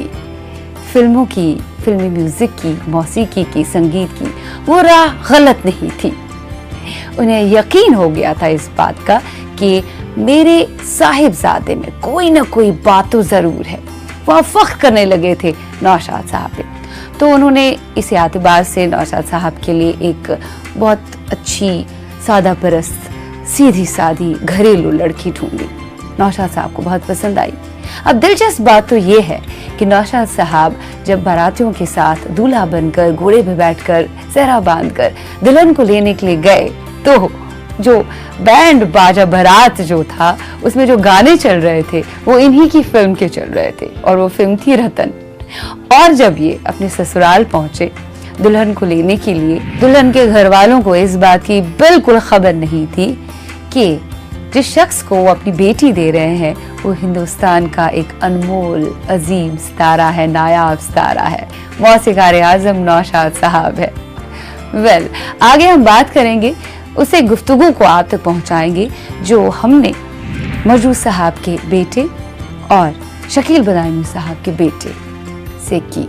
Speaker 1: फिल्मों की, फिल्मी म्यूजिक की, मौसीकी की, संगीत की, वो राह गलत नहीं थी। उन्हें यकीन हो गया था इस बात का कि मेरे साहिबजादे में कोई ना कोई बात तो जरूर है। वह फख्र करने लगे थे नौशाद साहब पे। तो उन्होंने इस एतबार से नौशाद साहब के लिए एक बहुत अच्छी, सादा परस्त, सीधी सादी घरेलू लड़की ढूंढी। नौशाद साहब को बहुत पसंद आई। अब दिलचस्प बात तो ये है कि नौशाद साहब जब बारातियों के साथ दूल्हा बनकर, घोड़े पे बैठकर, सेहरा बांधकर दुल्हन को लेने के लिए गए, तो जो बैंड बाजा बारात जो था, उसमें जो गाने चल रहे थे वो इन्हीं की फिल्म के चल रहे थे, और वो फिल्म थी रतन। और जब ये अपने ससुराल पहुंचे दुल्हन को लेने के लिए, दुल्हन के घर वालों को इस बात की बिल्कुल खबर नहीं थी कि जिस शख्स को वो अपनी बेटी दे रहे हैं वो हिंदुस्तान का एक अनमोल अजीम सितारा है, नायाब सितारा है, मौसीकार आजम नौशाद साहब है। वेल, आगे हम बात करेंगे, उसे गुफ्तगू को आप तक पहुंचाएंगे जो हमने मजरूह साहब के बेटे और शकील बदायूं साहब के बेटे से की।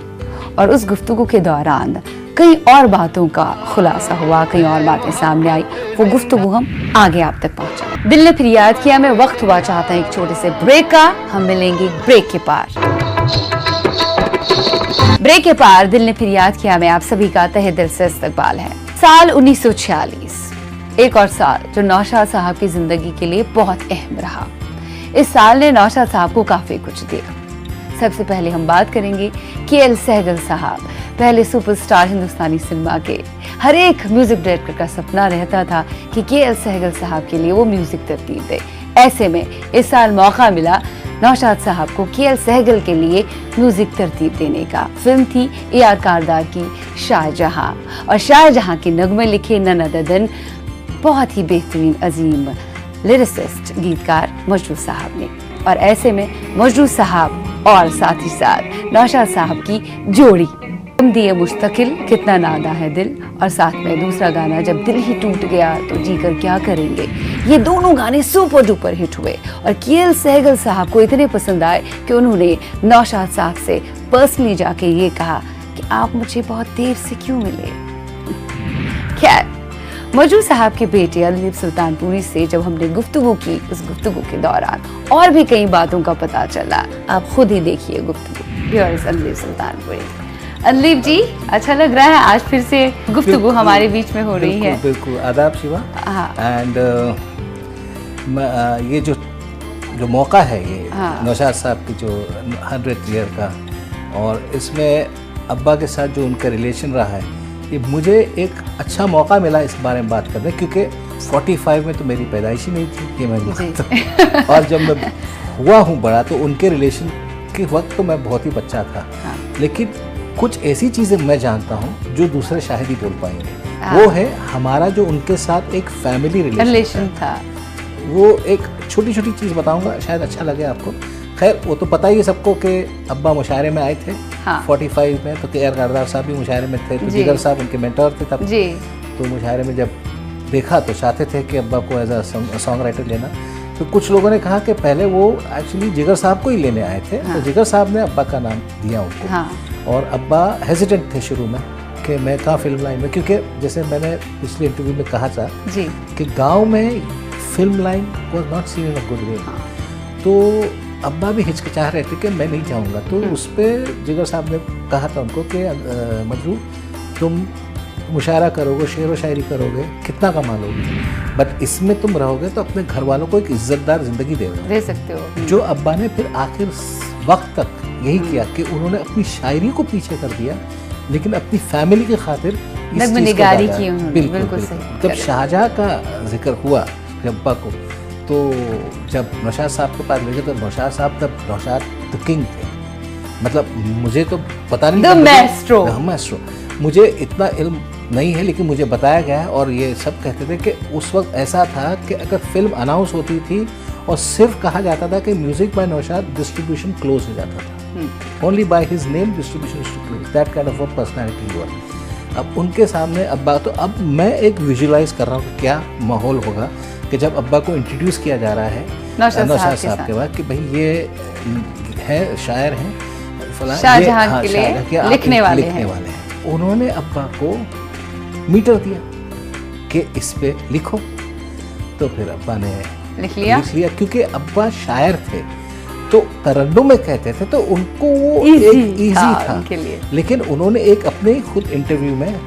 Speaker 1: और उस गुफ्तगू के दौरान कई और बातों का खुलासा हुआ, कई और बातें सामने आई। वो गुफ्तगू हम आगे आप तक पहुंचा। दिल ने फिर याद किया में वक्त हुआ चाहता है एक छोटे से ब्रेक का। हम मिलेंगे ब्रेक के पार। ब्रेक के पार दिल ने फिर याद किया में आप सभी का तहे दिल से इस्तकबाल है। साल 1946, एक और साल जो नौशाद साहब की जिंदगी के लिए बहुत अहम रहा। इस साल ने नौशाद साहब को काफी कुछ दिया। सबसे पहले हम बात करेंगे के.एल. सहगल साहब, पहले सुपरस्टार हिंदुस्तानी सिनेमा के। हर एक म्यूजिक डायरेक्टर का सपना रहता था कि के.एल. सहगल साहब के लिए वो म्यूजिक तरतीब दे। ऐसे में इस साल मौका मिला नौशाद साहब को के.एल. सहगल के लिए म्यूजिक तरतीब देने का। फिल्म थी ए.आर. कारदार की शाहजहां, और शाहजहां के नगमे लिखे नन्ना ददन बहुत ही बेहतरीन अजीम लिरिसिस्ट गीतकार मजरू साहब ने। और ऐसे में मजरू साहब और साथ ही साथ नौशाद साहब की जोड़ी तुम दिए मुस्तकिल, कितना नादा है दिल, और साथ में दूसरा गाना जब दिल ही टूट गया तो जीकर क्या करेंगे। ये दोनों गाने सुपर डुपर हिट हुए और के.एल. सहगल साहब को इतने पसंद आए कि उन्होंने नौशाद साहब से पर्सनली जाके ये कहा कि आप मुझे बहुत देर से क्यों मिले। खैर, मजरू साहब के बेटे अनलीब सुल्तानपुरी से जब हमने गुफ्तगू की, उस गुफ्तगू के दौरान और भी कई बातों का पता चला। आप खुद ही देखिए गुफ्तगू। व्यूअर्स, अनलीब सुल्तानपुरी। अनलीब जी, अच्छा लग रहा है आज फिर से गुफ्तगू हमारे बीच में हो रही है।
Speaker 5: बिल्कुल, आदाब शिवा।
Speaker 1: हाँ।
Speaker 5: एंड ये जो मौका है ये नौशाद साहब की जो 100th ईयर का, और इसमें अब्बा के साथ जो उनका रिलेशन रहा है, ये मुझे एक अच्छा मौका मिला इस बारे में बात करने, क्योंकि 45 में तो मेरी पैदाइश ही नहीं थी, ये मैं मानता। और जब मैं हुआ हूँ बड़ा तो उनके रिलेशन के वक्त तो मैं बहुत ही बच्चा था। लेकिन कुछ ऐसी चीज़ें मैं जानता हूँ जो दूसरे शायद ही बोल पाएंगे। वो है हमारा जो उनके साथ एक फैमिली रिलेशन था। वो एक छोटी छोटी चीज़ बताऊँगा, शायद अच्छा लगे आपको। खैर, वो तो पता ही है सबको कि अब्बा मुशायरे में आए थे 45 में, तो के.आर. कारदार साहब भी मुशायरे में थे, तो जिगर साहब उनके मेंटर थे तब। तो मुशायरे में जब देखा तो चाहते थे कि अब्बा को एज अ सॉन्ग राइटर लेना। तो कुछ लोगों ने कहा कि पहले वो एक्चुअली जिगर साहब को ही लेने आए थे। तो जिगर साहब ने अब्बा का नाम दिया उनको। और अब्बा हेजिटेंट थे शुरू में कि मैं कहाँ फिल्म लाइन में, क्योंकि जैसे मैंने पिछले इंटरव्यू में कहा था कि गाँव में film line was not seen in a good way. तो अब्बा भी हिचकिचा रहे थे कि मैं नहीं जाऊंगा। तो उस पर जिगर साहब ने कहा था उनको कि मजरू, तुम मुशायरा करोगे, शेर व शायरी करोगे, कितना कमा लोगे, बट इसमें तुम रहोगे तो अपने घर वालों को एक इज्जतदार ज़िंदगी दे
Speaker 1: सकते हो।
Speaker 5: जो अब्बा ने फिर आखिर वक्त तक यही किया कि उन्होंने अपनी शायरी को पीछे कर दिया, लेकिन अपनी फैमिली की खातिर
Speaker 1: नगमेनिगारी की उन्होंने। बिल्कुल सही।
Speaker 5: जब शाहजहां का जिक्र हुआ अब्बा को, तो जब नौशाद साहब के पास ले गए तो नौशाद साहब तब नौशाद द किंग थे। मतलब मुझे तो पता नहीं, मैस्ट्रो मुझे इतना इल्म नहीं है, लेकिन मुझे बताया गया है और ये सब कहते थे कि उस वक्त ऐसा था कि अगर फिल्म अनाउंस होती थी और सिर्फ कहा जाता था कि music by Naushad, distribution close हो जाता था। Only by his name distribution close, that kind of a personality हुआ। अब उनके सामने अब्बा, तो अब मैं एक विजुअलाइज कर रहा हूँ कि क्या माहौल होगा कि जब अब्बा को इंट्रोड्यूस किया जा रहा है नौशाद साहब के बाद कि भाई ये है शायर हैं,
Speaker 1: शाहजहां के लिए लिखने वाले हैं।
Speaker 5: उन्होंने अब्बा को मीटर दिया कि इस पे लिखो, तो फिर अब्बा ने लिख लिया, क्योंकि अब्बा शायर थे तो तरन्नुम में कहते थे, तो उनको वो एक इजी था। लेकिन उन्होंने एक अपने खुद इंटरव्यू में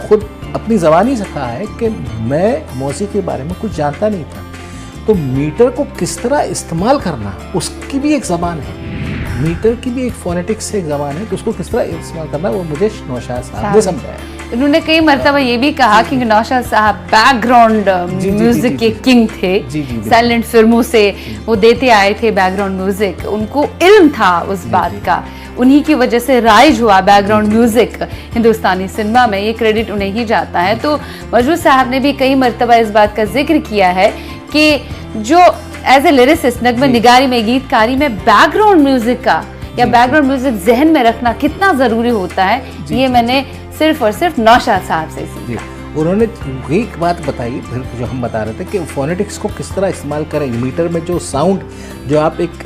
Speaker 5: खुद अपनी ज़बानी से कहा है कि मैं मौसीकी के बारे में कुछ जानता नहीं था, तो मीटर को किस तरह इस्तेमाल करना उसकी भी एक ज़बान है, मीटर की भी एक फोनेटिक्स से एक ज़बान है, तो उसको किस तरह इस्तेमाल करना वो मुझे नौशाद साहब ने समझाया।
Speaker 1: उन्होंने कई मरतबा ये भी कहा कि नौशाद साहब बैकग्राउंड म्यूजिक के किंग थे। साइलेंट फिल्मों से वो देते आए थे बैकग्राउंड म्यूजिक, उनको इल्म था उस बात का, उन्हीं की वजह से राइज हुआ बैकग्राउंड म्यूजिक हिंदुस्तानी सिनेमा में, ये क्रेडिट उन्हें ही जाता है। तो मजरू साहब ने भी कई मरतबा इस बात का जिक्र किया है कि जो एज ए लिरिसिस्ट, नगमे निगारी में, गीतकारी में बैकग्राउंड म्यूजिक का या बैकग्राउंड म्यूजिक जहन में रखना कितना ज़रूरी होता है, ये मैंने सिर्फ और सिर्फ नौशाद साहब से सीखा।
Speaker 5: उन्होंने एक बात बताई फिर जो हम बता रहे थे कि फोनेटिक्स को किस तरह इस्तेमाल करें। मीटर में जो साउंड, जो आप एक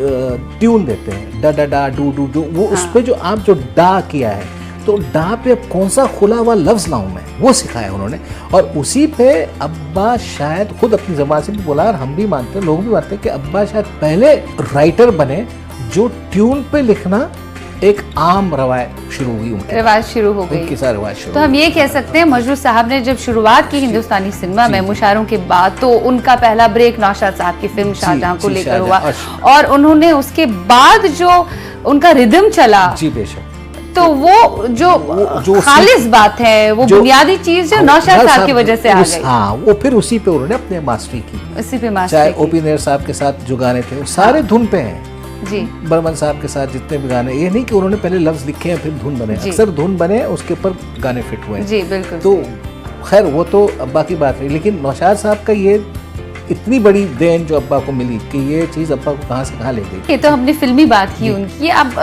Speaker 5: ट्यून देते हैं, डा डा डा डू डू डू, वो उस पर जो आप जो डा किया है, तो डा पे कौन सा खुला हुआ लफ्ज़ लाऊं मैं, वो सिखाया उन्होंने। और उसी पे अब्बा शायद खुद अपनी ज़बान से भी बोला, और हम भी मानते हैं, लोग भी मानते हैं कि अब्बा शायद पहले राइटर बने जो ट्यून पे लिखना एक आम रवायत शुरू हुई उनकी,
Speaker 1: रिवाज शुरू हो गई।
Speaker 5: उनकी सारी रिवाज शुरू
Speaker 1: तो हम ये कह सकते हैं मजरूह साहब ने जब शुरुआत की हिंदुस्तानी सिनेमा में मुशायरों के बाद, तो उनका पहला ब्रेक नौशाद साहब की फिल्म शाहजहां को
Speaker 5: जी,
Speaker 1: लेकर हुआ,
Speaker 5: शाहजहां,
Speaker 1: और उन्होंने उसके बाद जो उनका रिदम चला,
Speaker 5: जी बेशक,
Speaker 1: तो वो जो खालिस बात है, वो बुनियादी चीज जो नौशाद साहब की वजह से आ गई।
Speaker 5: हाँ, वो फिर उसी पे उन्होंने अपने मास्टरी की,
Speaker 1: उसी पे मास्टरी
Speaker 5: चाहे
Speaker 1: की।
Speaker 5: ओपी नेर साहब के साथ जो गाने थे वो सारे धुन पे हैं,
Speaker 1: जी,
Speaker 5: बर्मन साहब के साथ जितने भी गाने, ये नहीं कि उन्होंने पहले लफ्ज लिखे हैं फिर धुन बने,
Speaker 1: जी।
Speaker 5: अक्सर धुन बने उसके ऊपर गाने फिट हुए हैं।
Speaker 1: जी बिल्कुल।
Speaker 5: तो खैर वो तो अब्बा की बात रही, लेकिन नौशाद साहब का ये इतनी बड़ी देन जो अब्बा को मिली कि ये चीज़ अब्बा को कहाँ से कहाँ ले गई।
Speaker 1: ये तो हमने फिल्मी बात की उनकी, अब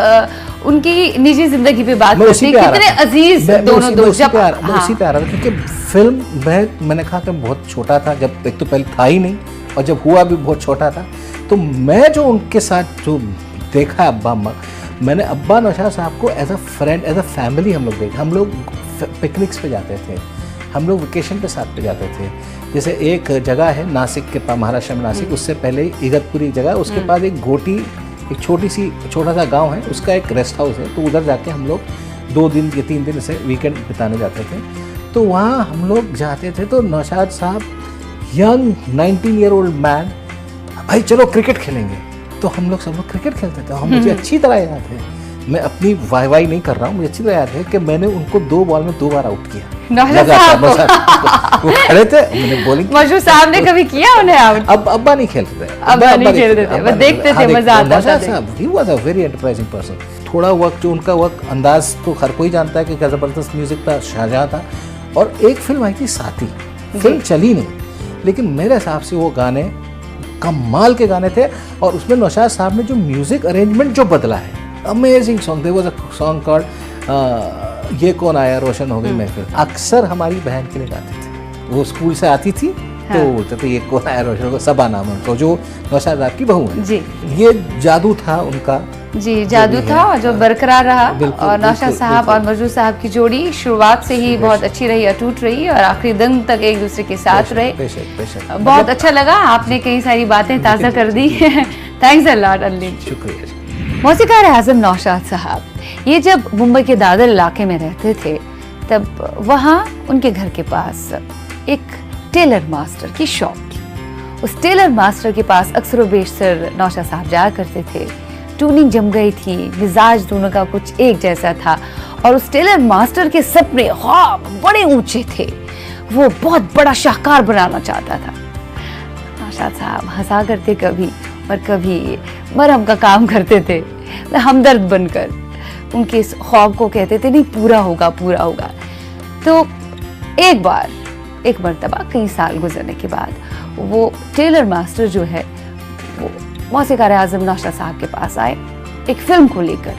Speaker 1: उनकी निजी जिंदगी पे बात
Speaker 5: मैं
Speaker 1: करते
Speaker 5: उसी
Speaker 1: हैं,
Speaker 5: पे आ
Speaker 1: कितने
Speaker 5: रहा था।
Speaker 1: अजीज
Speaker 5: मैं
Speaker 1: दोनों दोस्त।
Speaker 5: उसी
Speaker 1: जब
Speaker 5: पे आ रहा था क्योंकि फिल्म मैंने कहा कि बहुत छोटा था जब, एक तो पहले था ही नहीं, और जब हुआ भी बहुत छोटा था, तो मैं जो उनके साथ जो देखा अब्बा अम्मा, मैंने अब्बा नौशाद साहब को as a friend, as a family हम लोग देखे। हम लोग पिकनिक्स पे जाते थे, हम लोग वेकेशन पे साथ पे जाते थे। जैसे एक जगह है नासिक के पास, महाराष्ट्र में नासिक, उससे पहले इगतपुरी जगह, उसके पास एक घोटी, एक छोटा सा गांव है, उसका एक रेस्ट हाउस है, तो उधर जाके हम लोग 2 दिन या 3 दिन से वीकेंड बिताने जाते थे। तो वहाँ हम लोग जाते थे तो नौशाद साहब, यंग 19 ईयर ओल्ड मैन, भाई चलो क्रिकेट खेलेंगे, तो हम लोग सब लोग क्रिकेट खेलते थे। हम मुझे अच्छी तरह याद है, मैं अपनी वाई नहीं कर रहा हूँ, मुझे अच्छी तरह याद है कि मैंने उनको 2 बॉल में 2 बार आउट किया। वो खड़े थे, मैंने बॉलिंग।
Speaker 1: मजरूह साहब ने कभी किया उन्हें आउट?
Speaker 5: अब अब्बा नहीं खेलते थे,
Speaker 1: अब्बा नहीं खेलते थे, वो देखते थे, मजा आता था।
Speaker 5: He was a very enterprising person. थोड़ा वक्त जो उनका वक्त अंदाज तो हर कोई जानता है कि क्या जबरदस्त म्यूजिक था, शाहजहां था, और एक फिल्म आई थी साथी, फिल्म चली नहीं, लेकिन मेरे हिसाब से वो गाने कमाल के गाने थे, और उसमें नौशाद साहब ने जो म्यूजिक अरेंजमेंट जो बदला है, amazing song. There was a song called ये कौन आया रोशन हो गई महफिल, अक्सर हमारी बहन के लिए गाते थे। वो स्कूल से आती थी तो बोलते थे ये कौन आया रोशन हो गई, सबा नाम है उनका, जो नौशाद साहब की बहू है।
Speaker 1: जी,
Speaker 5: ये जादू था उनका,
Speaker 1: जी जादू था, और जो बरकरार रहा। और नौशाद साहब और मजरूह साहब की जोड़ी शुरुआत से ही बहुत अच्छी रही, अटूट रही, और आखिरी दिन तक एक दूसरे के साथ रहे।
Speaker 5: बेशक
Speaker 1: बहुत अच्छा लगा, आपने कई सारी बातें ताज़ा कर दी। Thanks a lot Ali.
Speaker 5: शुक्रिया।
Speaker 1: मौसीकार आज़म नौशाद साहब ये जब मुंबई के दादर इलाके में रहते थे, तब वहाँ उनके घर के पास एक टेलर मास्टर की शॉप थी। उस टेलर मास्टर के पास अक्सर बेशतर नौशाद साहब जाया करते थे। ट्यूनिंग जम गई थी, मिजाज दोनों का कुछ एक जैसा था, और उस टेलर मास्टर के सपने ख्वाब बड़े ऊंचे थे। वो बहुत बड़ा शाहकार बनाना चाहता था। नौशाद साहब हंसा करते कभी, और कभी मरहम का काम करते थे, हमदर्द बनकर उनके इस ख्वाब को कहते थे नहीं पूरा होगा, पूरा होगा। तो एक मर्तबा कई साल गुजरने के बाद वो टेलर मास्टर जो है वो मौसीकार आज़म नौशाद साहब के पास आए एक फिल्म को लेकर।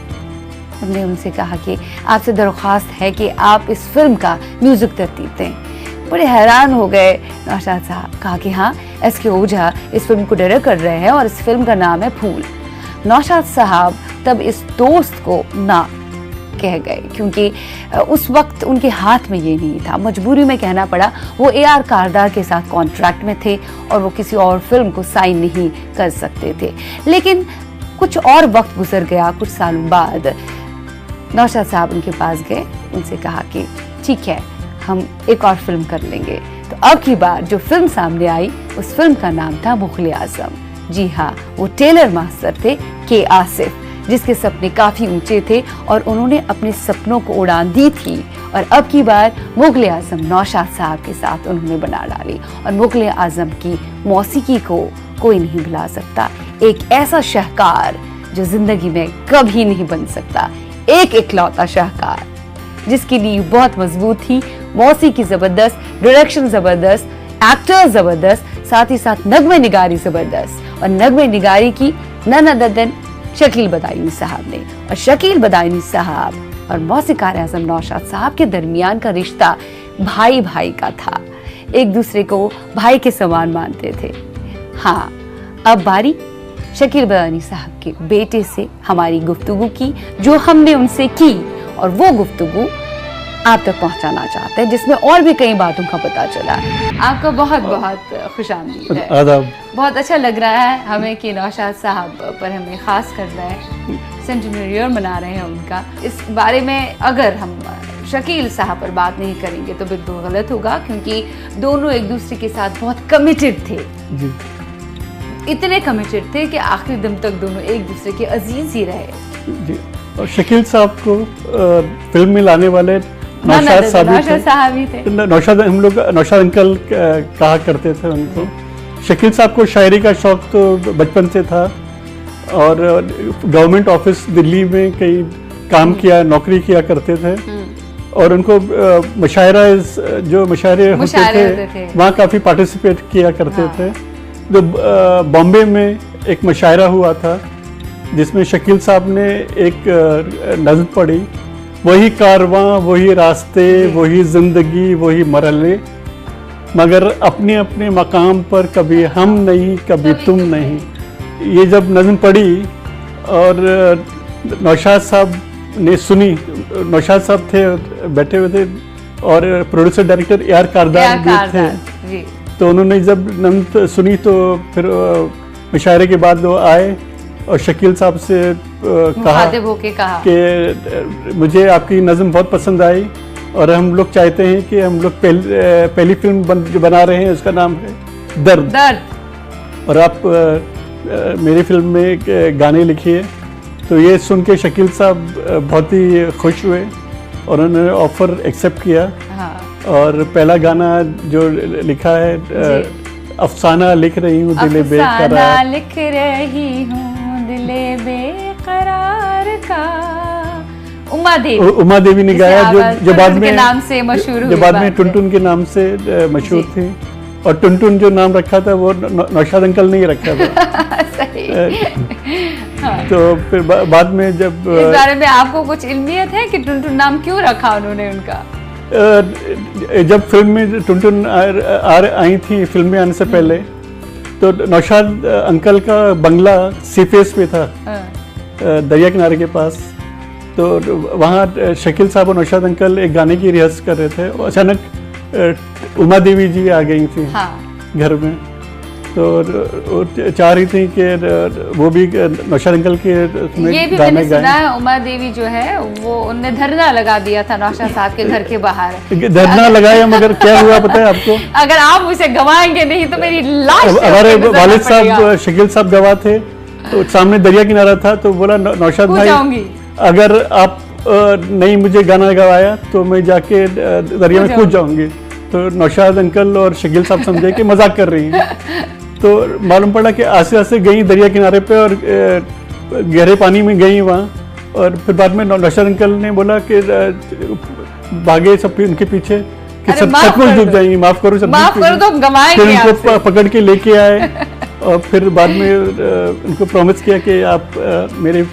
Speaker 1: हमने उनसे कहा कि आपसे दरख्वास्त है कि आप इस फिल्म का म्यूजिक तरतीब दें। बड़े हैरान हो गए नौशाद साहब, कहा कि हाँ एस.के. ओझा इस फिल्म को डायरेक्ट कर रहे हैं और इस फिल्म का नाम है फूल। नौशाद साहब तब इस दोस्त को ना कह गए, क्योंकि उस वक्त उनके हाथ में ये नहीं था, मजबूरी में कहना पड़ा। वो ए.आर. कारदार के साथ कॉन्ट्रैक्ट में थे और वो किसी और फिल्म को साइन नहीं कर सकते थे। लेकिन कुछ और वक्त गुजर गया, कुछ सालों बाद नौशाद साहब उनके पास गए, उनसे कहा कि ठीक है हम एक और फिल्म कर लेंगे। तो अब की बार जो फिल्म सामने आई उस फिल्म का नाम था मुग़ल आज़म। जी हाँ, वो टेलर मास्टर थे के आसिफ, जिसके सपने काफी ऊंचे थे और उन्होंने अपने सपनों को उड़ान दी थी। और अब की बार मुग़ल आज़म नौशाद साहब के साथ उन्होंने बना डाली, और मुग़ल आज़म की मौसीकी को कोई नहीं भुला सकता। एक ऐसा शाहकार जो जिंदगी में कभी नहीं बन सकता, एक इकलौता शाहकार जिसकी नींव बहुत मजबूत थी, मौसीकी जबरदस्त, डायरेक्शन जबरदस्त, एक्टर जबरदस्त, साथ ही साथ नगमे निगारी जबरदस्त। और नगमे निगारी की none other than Shakeel Badayuni साहब ने। और शकील बदायूनी साहब और मौसीकार आज़म नौशाद साहब के दरमियान का रिश्ता भाई भाई का था, एक दूसरे को भाई के समान मानते थे। हाँ, अब बारी शकील बदायूनी साहब के बेटे से हमारी गुफ्तगू की, जो हमने उनसे की, और वो गुफ्तगू आप तक पहुंचाना चाहते हैं, जिसमें और भी कई बातों का पता चला। आपका बहुत बहुत खुशामदीद है।
Speaker 4: आदाब।
Speaker 1: बहुत अच्छा लग रहा है हमें कि नौशाद साहब पर हमें ख़ास कर रहे हैं, सेंटिनरी ईयर मना रहे हैं उनका। इस बारे में अगर हम शकील साहब पर बात नहीं करेंगे तो बिल्कुल गलत होगा, क्योंकि दोनों एक दूसरे के साथ बहुत कमिटेड थे
Speaker 4: जी।
Speaker 1: इतने कमिटेड थे कि आखिरी दम तक दोनों एक दूसरे के अजीज ही रहे।
Speaker 4: जी। और शकील साहब को फिल्म में लाने वाले नौशाद
Speaker 1: साहब ही थे।
Speaker 4: नौशाद, हम लोग नौशाद अंकल कहा करते थे उनको। शकील साहब को शायरी का शौक तो बचपन से था और गवर्नमेंट ऑफिस दिल्ली में कई काम किया, नौकरी किया करते थे और उनको मुशायरा जो मुशायरे होते थे वहाँ काफ़ी पार्टिसिपेट किया करते थे। तो बॉम्बे में एक मुशायरा हुआ था जिसमें शकील साहब ने एक नज़्म पढ़ी, वही कारवां वही रास्ते वही ज़िंदगी वही मरले, मगर अपने अपने मकाम पर कभी हम नहीं कभी तुम नहीं। ये जब नज़्म पढ़ी और नौशाद साहब ने सुनी, नौशाद साहब थे बैठे हुए थे और प्रोड्यूसर डायरेक्टर ए आर कारदार भी थे। तो उन्होंने जब नज़्म सुनी तो फिर मुशायरे के बाद वो आए और शकील साहब से कहा कि मुझे आपकी नज़्म बहुत पसंद आई और हम लोग चाहते हैं कि हम लोग पहली फिल्म जो बना रहे हैं उसका नाम है दर्द, और आप मेरी फिल्म में गाने लिखिए। तो ये सुन के शकील साहब बहुत ही खुश हुए और उन्होंने ऑफ़र एक्सेप्ट किया। और पहला गाना जो लिखा है अफसाना लिख रही हूँ दिले बेकरार,
Speaker 1: लिख रही हूँ दिले बेकरार का,
Speaker 4: उमा देवी ने गाया, जो बाद में
Speaker 1: नाम से मशहूर हुई,
Speaker 4: जो बाद में टुनटुन के नाम से मशहूर थी। और टुनटुन जो नाम रखा था वो नौशाद अंकल ने ही रखा था।
Speaker 1: सही।
Speaker 4: तो फिर बाद में जब
Speaker 1: इस बारे में आपको कुछ इल्मियत है कि टुनटुन नाम क्यों रखा उन्होंने उनका?
Speaker 4: जब फिल्म में टुनटुन आई थी, फिल्म में आने से पहले, तो नौशाद अंकल का बंगला सीफेस पे था, दरिया किनारे के पास। तो वहाँ शकील साहब और नौशाद अंकल एक गाने की रिहर्स कर रहे थे और अचानक उमा देवी जी आ गई थी घर में। तो चाह रही थी कि वो भी नौशाद अंकल के
Speaker 1: ये भी मैंने सुना है, उमा देवी जो है वो उनने धरना लगा दिया था नौशाद साहब के घर के बाहर।
Speaker 4: धरना लगाया, मगर क्या हुआ पता है आपको?
Speaker 1: अगर आप उसे गवाएंगे नहीं तो मेरी लाश।
Speaker 4: हमारे वालिद साहब शकील साहब गवाह थे, तो सामने दरिया किनारा था, तो बोला नौशाद भाई अगर आप नहीं मुझे गाना गवाया तो मैं जाके दरिया में कूद जाऊंगी। तो नौशाद अंकल और शकील साहब समझे कि मजाक कर रही हैं। तो मालूम पड़ा कि आस्ते आस्ते गई दरिया किनारे पे और गहरे पानी में गई वहाँ। और फिर बाद में नौशाद अंकल ने बोला कि भागे सब उनके पीछे कि सब कुछ डूब जाएंगे, माफ करो सब, फिर उनको पकड़ के लेके आए और फिर बाद में उनको प्रॉमिस किया कि आप मेरे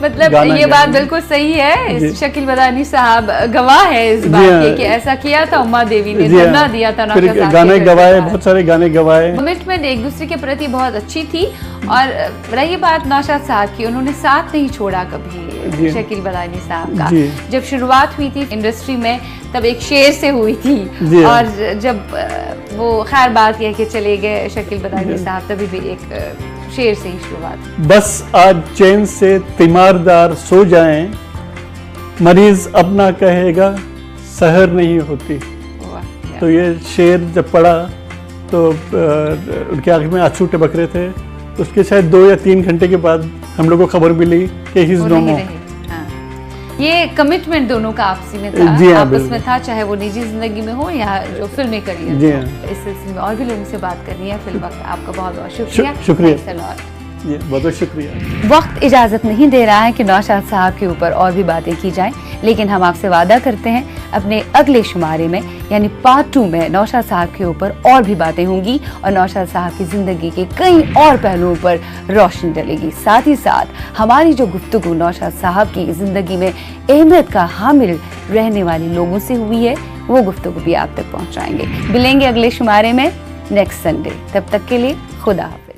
Speaker 1: मतलब ये बात बिल्कुल सही है। शकील बदानी साहब गवाह है इस बात के कि ऐसा किया था, उमा देवी ने धरना दिया था,
Speaker 4: गाने गवाए, बहुत सारे गाने गवाए।
Speaker 1: कमिटमेंट एक दूसरे के प्रति बहुत अच्छी थी। और रही बात नौशाद साहब की, उन्होंने साथ नहीं छोड़ा कभी शकील बदानी साहब का। जब शुरुआत हुई थी इंडस्ट्री में तब एक शेर से हुई थी, और जब वो खैर बात यह कि चले गए शकील बदानी साहब, तभी भी एक शेर से ही शुरुआत।
Speaker 4: बस आज चैन से तीमारदार सो जाएं, मरीज अपना कहेगा सहर नहीं होती। तो ये शेर जब पढ़ा तो उनके आंख में आंसू टपक रहे थे। उसके शायद 2 या 3 घंटे के बाद हम लोग को खबर मिली कि ही इज नो मोर।
Speaker 1: ये कमिटमेंट दोनों का आपसी में था, आपस में था, चाहे वो निजी जिंदगी में हो या जो फिल्मी करियर। इस सिलसिले में और भी लोगों से बात करनी है। फिल्म वक्त आपका बहुत बहुत शुक्रिया।
Speaker 4: बहुत बहुत शुक्रिया।
Speaker 1: वक्त इजाज़त नहीं दे रहा है कि नौशाद साहब के ऊपर और भी बातें की जाएं, लेकिन हम आपसे वादा करते हैं अपने अगले शुमारे में यानी पार्ट 2 में नौशाद साहब के ऊपर और भी बातें होंगी और नौशाद साहब की ज़िंदगी के कई और पहलुओं पर रोशनी डलेगी। साथ ही साथ हमारी जो गुफ्तगू नौशाद साहब की ज़िंदगी में अहमियत का हामिल रहने वाले लोगों से हुई है, वो गुफ्तगू भी आप तक पहुँचाएंगे। मिलेंगे अगले शुमारे में नेक्स्ट संडे। तब तक के लिए खुदा हाफ़िज़।